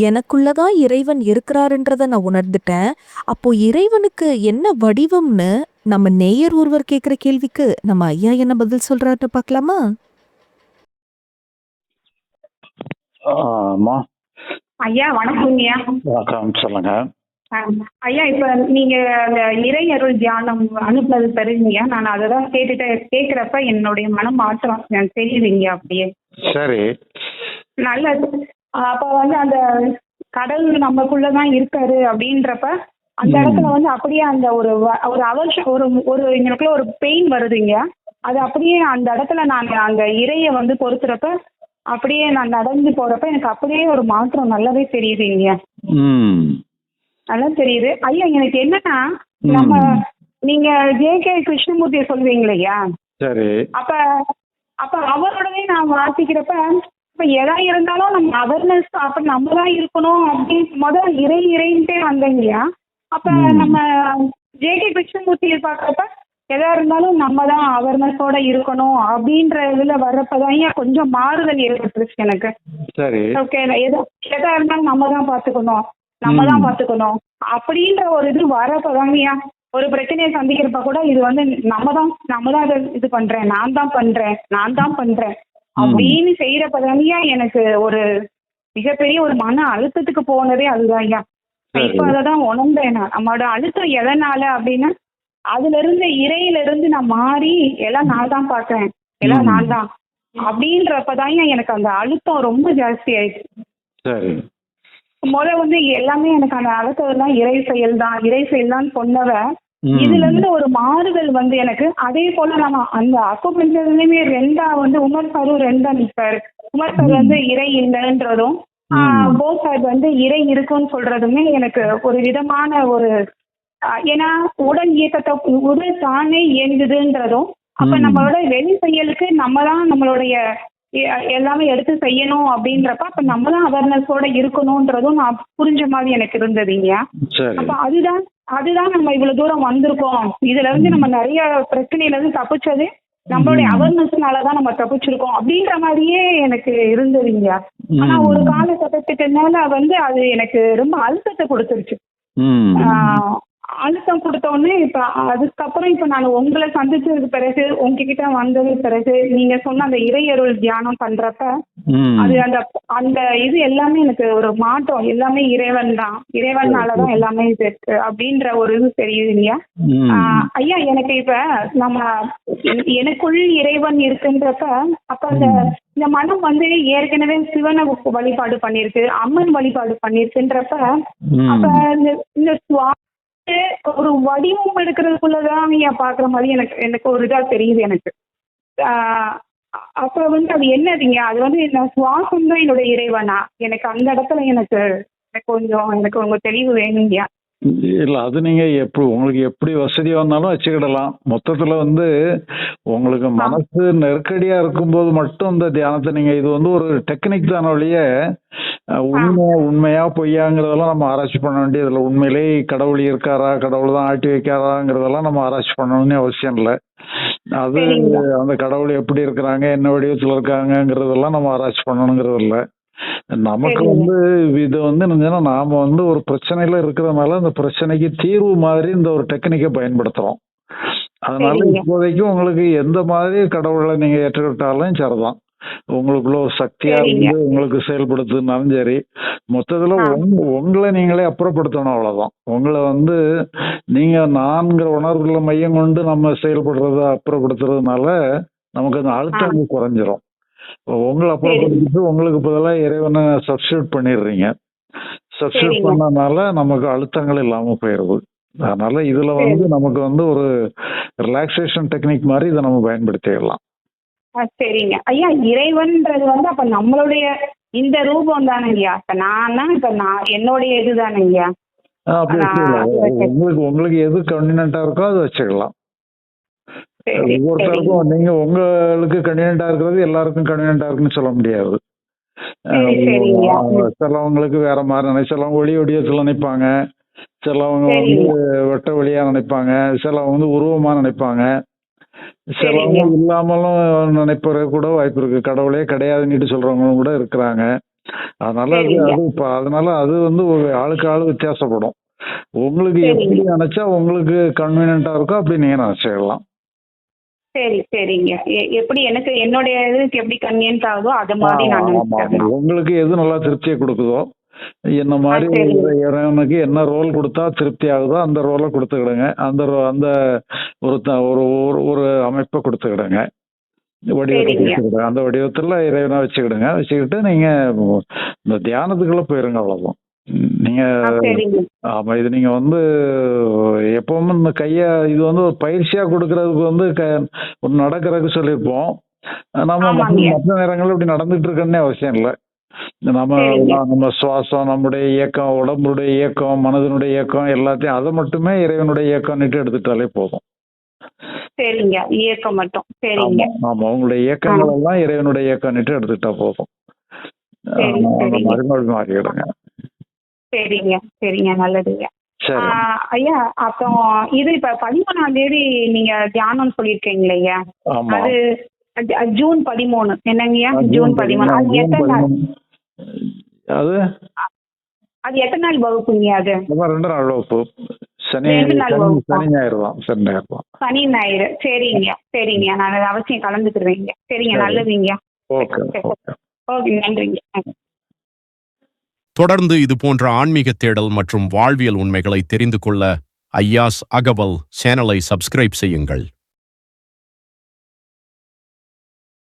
எனக்குள்ளதான் இறைவன் இருக்கிறாருன்றத நான் உணர்ந்துட்டேன். அப்போ இறைவனுக்கு என்ன வடிவம்னு நம்ம நேயர் ஒருவர் கேக்குற கேள்விக்கு நம்ம ஐயா என்ன பதில் சொல்றாருன்னு பார்க்கலாமா? ஆமா. ஐயா வணக்கங்கய்யா. வணக்கம். சொல்லுங்க. ஐயா இப்ப நீங்க அந்த இறை அருள் தியானம் அனுப்புனது தெரியுங்கய்யா. நான் அதை தான் கேட்குறப்ப என்னுடைய மனம் மாற்றம் எனக்கு தெரியுதுங்கய்யா அப்படியே. சரி. நல்லது. அப்ப வந்து அந்த கடவுள் நமக்குள்ளதான் இருக்காரு அப்படின்றப்ப அந்த இடத்துல வந்து அப்படியே அந்த ஒரு அவர்ஷம் ஒரு எங்களுக்குள்ள ஒரு பெயின் வருதுங்க. அது அப்படியே அந்த இடத்துல நான் அந்த இறைய வந்து பொறுத்துறப்ப அப்படியே நான் நடந்து போறப்ப எனக்கு அப்படியே ஒரு மாற்றம் நல்லாவே தெரியுதுங்க. நல்லா தெரியுது ஐயா. எனக்கு என்னன்னா நம்ம நீங்க ஜே.கே. கிருஷ்ணமூர்த்தியை சொல்லுவீங்க ஐயா. சரி. அப்ப அப்ப அவரோடவே நான் வாசிக்கிறப்ப இப்ப எதா இருந்தாலும் நம்ம அவேர்னஸ் அப்ப நம்ம தான் இருக்கணும் அப்படின்னு முதல்ல இறைன்ட்டே வந்தேங்கய்யா. அப்ப நம்ம ஜே.கே. கிருஷ்ணமூர்த்தியை பாக்குறப்ப எதா இருந்தாலும் நம்ம தான் அவேர்னஸோட இருக்கணும் அப்படின்ற இதுல வர்றப்பதான் கொஞ்சம் மாறுதல் ஏற்பட்டுருச்சு எனக்கு. சரி. ஓகே. எதா இருந்தாலும் நம்ம தான் பாத்துக்கணும் அப்படின்ற ஒரு இது வரப்பதாங்கய்யா. ஒரு பிரச்சனையை சந்திக்கிறப்ப கூட இது வந்து நம்ம தான் இது பண்றேன், நான் தான் பண்றேன் அப்படின்னு செய்யறப்பதாங்கய்யா எனக்கு ஒரு மிகப்பெரிய ஒரு மன அழுத்தத்துக்கு போனதே அதுதான் ஐயா. இப்ப அததான் உணர்ந்தேன். நம்மளோட அழுத்தம் எதனால அப்படின்னா அதுல இருந்து இறையில இருந்து நான் மாறி எல்லாம் நான் தான் பாக்குறேன், எல்லாம் நான் தான் அப்படின்றப்பதான் எனக்கு அந்த அழுத்தம் ரொம்ப ஜாஸ்தி ஆயிடுச்சு. வந்து எல்லாமே எனக்கு அந்த அழுத்தம் இறை செயல் தான் சொன்னவ. இதுல இருந்து ஒரு மாறுதல் வந்து எனக்கு அதே போல நம்ம அந்த அக்குபஞ்சர்லயுமே ரெண்டா வந்து உமர் சாரு ரெண்டா நிற்பாரு. உமர் சார் வந்து இறை இல்லைன்றதும் போஸ் சார் வந்து இறை இருக்குன்னு சொல்றதுமே எனக்கு ஒரு விதமான ஒரு ஏன்னா உடல் தானே இயங்குதுன்றதும் அப்ப நம்மளோட வெளி செயலுக்கு நம்ம தான் நம்மளுடைய எல்லாமே எடுத்து செய்யணும் அப்படின்றப்ப அப்ப நம்ம தான் அவேர்னஸோட இருக்கணும்ன்றதும் நான் புரிஞ்ச மாதிரி எனக்கு இருந்ததுங்க. அப்ப அதுதான் நம்ம இவ்வளவு தூரம் வந்திருக்கோம். இதுல இருந்து நம்ம நிறைய பிரச்சனையில இருந்து தப்பிச்சது நம்மளுடைய அவேர்னஸ்னாலதான் நம்ம தப்பிச்சிருக்கோம் அப்படின்ற மாதிரியே எனக்கு இருந்ததுங்க. ஆனா ஒரு காலகட்டத்துக்கு மேல வந்து அது எனக்கு ரொம்ப அழுத்தத்தை கொடுத்துருச்சு. அழுத்தம் கொடுத்தோடனே இப்ப அதுக்கப்புறம் இப்ப நான் உங்களை சந்திச்சதுக்கு பிறகு உங்ககிட்ட வந்தது பிறகு நீங்க சொன்ன அந்த இறையருள் தியானம் பண்றப்ப அது அந்த இது எல்லாமே எனக்கு ஒரு மாற்றம். எல்லாமே இறைவனாலதான் எல்லாமே இது இருக்கு அப்படின்ற ஒரு இது தெரியுது இல்லையா ஐயா. எனக்கு இப்ப நம்ம எனக்குள் இறைவன் இருக்குன்றப்ப அப்ப இந்த மனம் வந்து ஏற்கனவே சிவனை வழிபாடு பண்ணிருக்கு, அம்மன் வழிபாடு பண்ணிருக்குன்றப்ப அப்ப இந்த ஒரு வடிவம் எடுக்கிறதுக்குள்ளதான் நீங்க பாக்குற மாதிரி எனக்கு ஒரு இதா தெரியுது எனக்கு. அப்ப வந்து அது என்னதுங்க, அது வந்து சுவாசம் தான் என்னோட இறைவனா? எனக்கு அந்த இடத்துல எனக்கு கொஞ்சம் தெளிவு வேணுங்கய்யா. இல்ல, அது நீங்க உங்களுக்கு எப்படி வசதி வந்தாலும் வச்சுக்கிடலாம். மொத்தத்துல வந்து உங்களுக்கு மனசு நெருக்கடியா இருக்கும்போது மட்டும் இந்த தியானத்தை நீங்க இது வந்து ஒரு டெக்னிக் தான ஒழிய உண்மையா பொய்யாங்கிறதெல்லாம் நம்ம ஆராய்ச்சி பண்ண வேண்டியதுல உண்மையிலே கடவுள் இருக்காரா, கடவுள் தான் ஆட்டி வைக்காராங்கிறதெல்லாம் நம்ம ஆராய்ச்சி பண்ணணும்னு அவசியம் இல்லை. அது அந்த கடவுள் எப்படி இருக்கிறாங்க, என்ன வடிவத்துல இருக்காங்கிறதெல்லாம் நம்ம ஆராய்ச்சி பண்ணணுங்கிறது இல்லை. நமக்கு வந்து இது வந்து நாம வந்து ஒரு பிரச்சனையில இருக்கிறதுனால அந்த பிரச்சனைக்கு தீர்வு மாதிரி இந்த ஒரு டெக்னிக்கை பயன்படுத்துறோம். அதனால இப்போதைக்கு உங்களுக்கு எந்த மாதிரி கடவுளை நீங்க ஏற்றுக்கிட்டாலும் சரிதான். உங்களுக்குள்ள ஒரு சக்தியா இருந்து உங்களுக்கு செயல்படுத்துனாலும் சரி. மொத்தத்துல உங்களை நீங்களே அப்புறப்படுத்தணும், அவ்வளவுதான். உங்களை வந்து நீங்க நான்கிற உணர்வுல மையம் கொண்டு நம்ம செயல்படுறத அப்புறப்படுத்துறதுனால நமக்கு அந்த அழுத்தம் குறைஞ்சிரும். உங்களை அப்புறப்படுத்திட்டு உங்களுக்கு பதிலாக இறைவனை சப்ஸ்டியூட் பண்ணிடுறீங்க. சப்ஸ்டியூட் பண்ணனால நமக்கு அழுத்தங்கள் இல்லாம போயிருது. அதனால இதுல வந்து நமக்கு வந்து ஒரு ரிலாக்ஸேஷன் டெக்னிக் மாதிரி இதை நம்ம பயன்படுத்திடலாம். சரிங்க ஐயா. இறைவன்ன்றது வந்து அப்ப நம்மளுடைய இந்த ரூபம் தானங்கய்யா. இப்ப நான் என்னுடைய இதுதானங்கய்யா. உங்களுக்கு எது கன்வீனியன்ட்டா இருக்கோ அதை வச்சுக்கலாம். ஒவ்வொருத்தருக்கும் நீங்க உங்களுக்கு கன்வீனியன்ட்டா இருக்கிறது எல்லாருக்கும் கன்வீனியன்ட்டா இருக்குன்னு சொல்ல முடியாது. சிலவங்களுக்கு வேற மாதிரி சிலவங்க ஒளி வடிவத்துல நினைப்பாங்க, சிலவங்க வந்து வெட்ட வழியா நினைப்பாங்க, சிலவங்க வந்து உருவமா நினைப்பாங்க, சிலவங்க இல்லாமலும் நினைப்பற கூட வாய்ப்பு இருக்கு. கடவுளே கிடையாதுன்னு சொல்றவங்களும் கூட இருக்கிறாங்க. அதனால அதனால அது வந்து ஒரு ஆளுக்கு ஆளு வித்தியாசப்படும். உங்களுக்கு எப்படி நினைச்சா உங்களுக்கு கன்வீனியன்ட்டா இருக்கோ அப்படி நீங்க நினைச்சுக்கலாம். சரி சரிங்க. எப்படி எனக்கு என்னுடைய இதுக்கு எப்படி கன்வீனியன்ட் ஆகுதோ அது மாதிரி நான் நினைச்சுக்கிறேன். உங்களுக்கு எது நல்லா திருப்தியை கொடுக்குதோ, என்ன மாதிரி இறைவனுக்கு என்ன ரோல் கொடுத்தா திருப்தி ஆகுதோ அந்த ரோலை கொடுத்துக்கிடுங்க. அந்த அந்த ஒரு ஒரு அமைப்பை கொடுத்துக்கிடுங்க. வடிவத்தை கொடுத்துக்கிடுங்க. அந்த வடிவத்துல இறைவனா வச்சுக்கிடுங்க. வச்சுக்கிட்டு நீங்க இந்த தியானத்துக்குள்ள போயிருங்க. அவ்வளவுதான். நீங்க ஆமா, இது நீங்க வந்து எப்பவுமே இந்த இது வந்து ஒரு பயிற்சியா கொடுக்கறதுக்கு வந்து ஒரு நடக்கிறதுக்கு சொல்லியிருப்போம். நம்ம மற்ற நேரங்கள்ல இப்படி நடந்துட்டு இருக்கணும்னே அவசியம் இல்லை. நம்ம சுவாசம், நம்முடைய இயக்கம், உடம்புடைய இயக்கம், மனதினுடைய இயக்கம் எல்லாத்தையும் அதை மட்டுமே இறைவனுடைய இயக்கம்னுட்டு எடுத்துட்டாலே போதும். சரிங்க. இயக்கம் மட்டும். சரிங்க. ஆமா, உங்களுடைய இயக்கங்கள் எல்லாம் இறைவனுடைய இயக்கம்னுட்டு எடுத்துட்டா போதும். மாறிடுங்க. சரிங்க சரிங்க, நல்லதுங்க. ஐயா, அப்புறம் இது இப்ப 13ஆம் தேதி நீங்க தியானம் சொல்லிருக்கீங்க இல்லையா? அது ஜூன் 13 என்னங்கய்யா? ஜூன் 13 அது எத்தனை நாள்? அது எத்தனை நாள் வகுப்புங்க? அது 2 நாள் வகுப்பு. சனி ஞாயிறு தான். சனி ஞாயிறு. சரிங்க சரிங்க, நான் அவசியம் கலந்துக்கிறேங்க. சரிங்க, நல்லதுங்க. ஓகே, நன்றிங்க. தொடர்ந்து இது போன்ற ஆன்மீக தேடல் மற்றும் வாழ்வியல் உண்மைகளை தெரிந்து கொள்ள ஐயாஸ் அகவல் சேனலை சப்ஸ்கிரைப் செய்யுங்கள்.